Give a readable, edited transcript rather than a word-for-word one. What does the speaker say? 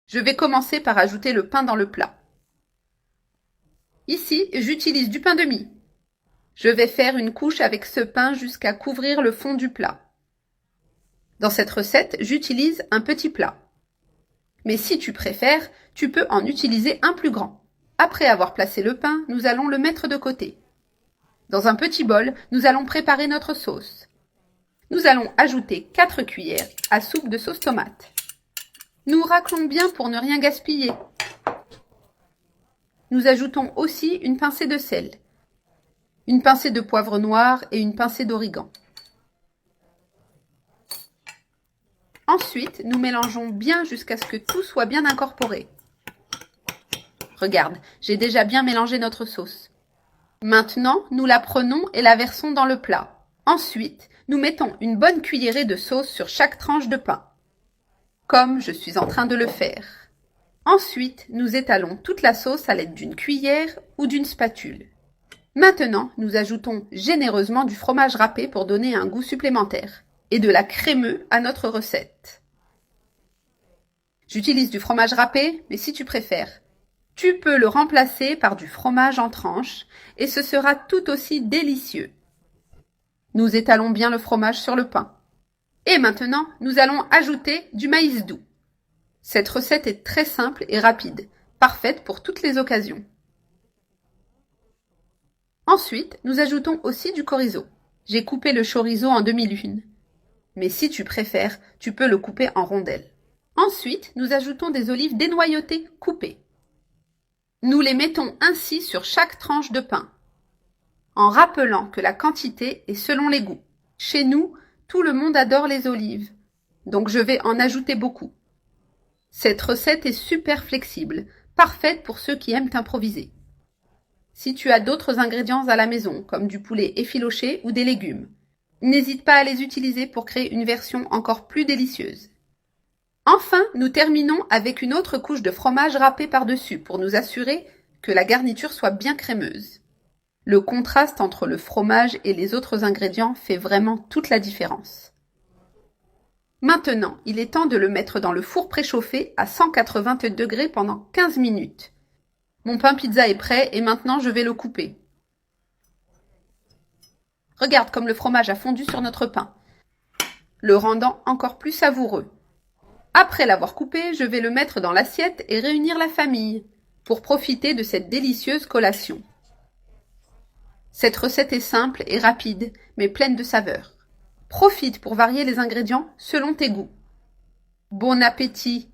Je vais commencer par ajouter le pain dans le plat. Ici, j'utilise du pain de mie. Je vais faire une couche avec ce pain jusqu'à couvrir le fond du plat. Dans cette recette, j'utilise un petit plat. Mais si tu préfères, tu peux en utiliser un plus grand. Après avoir placé le pain, nous allons le mettre de côté. Dans un petit bol, nous allons préparer notre sauce. Nous allons ajouter 4 cuillères à soupe de sauce tomate. Nous raclons bien pour ne rien gaspiller. Nous ajoutons aussi une pincée de sel, une pincée de poivre noir et une pincée d'origan. Ensuite, nous mélangeons bien jusqu'à ce que tout soit bien incorporé. Regarde, j'ai déjà bien mélangé notre sauce. Maintenant, nous la prenons et la versons dans le plat. Ensuite, nous mettons une bonne cuillerée de sauce sur chaque tranche de pain, comme je suis en train de le faire. Ensuite, nous étalons toute la sauce à l'aide d'une cuillère ou d'une spatule. Maintenant, nous ajoutons généreusement du fromage râpé pour donner un goût supplémentaire et de la crémeux à notre recette. J'utilise du fromage râpé, mais si tu préfères, tu peux le remplacer par du fromage en tranches et ce sera tout aussi délicieux. Nous étalons bien le fromage sur le pain. Et maintenant, nous allons ajouter du maïs doux. Cette recette est très simple et rapide, parfaite pour toutes les occasions. Ensuite, nous ajoutons aussi du chorizo. J'ai coupé le chorizo en demi-lune. Mais si tu préfères, tu peux le couper en rondelles. Ensuite, nous ajoutons des olives dénoyautées coupées. Nous les mettons ainsi sur chaque tranche de pain, en rappelant que la quantité est selon les goûts. Chez nous, tout le monde adore les olives, donc je vais en ajouter beaucoup. Cette recette est super flexible, parfaite pour ceux qui aiment improviser. Si tu as d'autres ingrédients à la maison, comme du poulet effiloché ou des légumes, n'hésite pas à les utiliser pour créer une version encore plus délicieuse. Enfin, nous terminons avec une autre couche de fromage râpé par-dessus pour nous assurer que la garniture soit bien crémeuse. Le contraste entre le fromage et les autres ingrédients fait vraiment toute la différence. Maintenant, il est temps de le mettre dans le four préchauffé à 180 degrés pendant 15 minutes. Mon pain pizza est prêt et maintenant je vais le couper. Regarde comme le fromage a fondu sur notre pain, le rendant encore plus savoureux. Après l'avoir coupé, je vais le mettre dans l'assiette et réunir la famille pour profiter de cette délicieuse collation. Cette recette est simple et rapide, mais pleine de saveurs. Profite pour varier les ingrédients selon tes goûts. Bon appétit!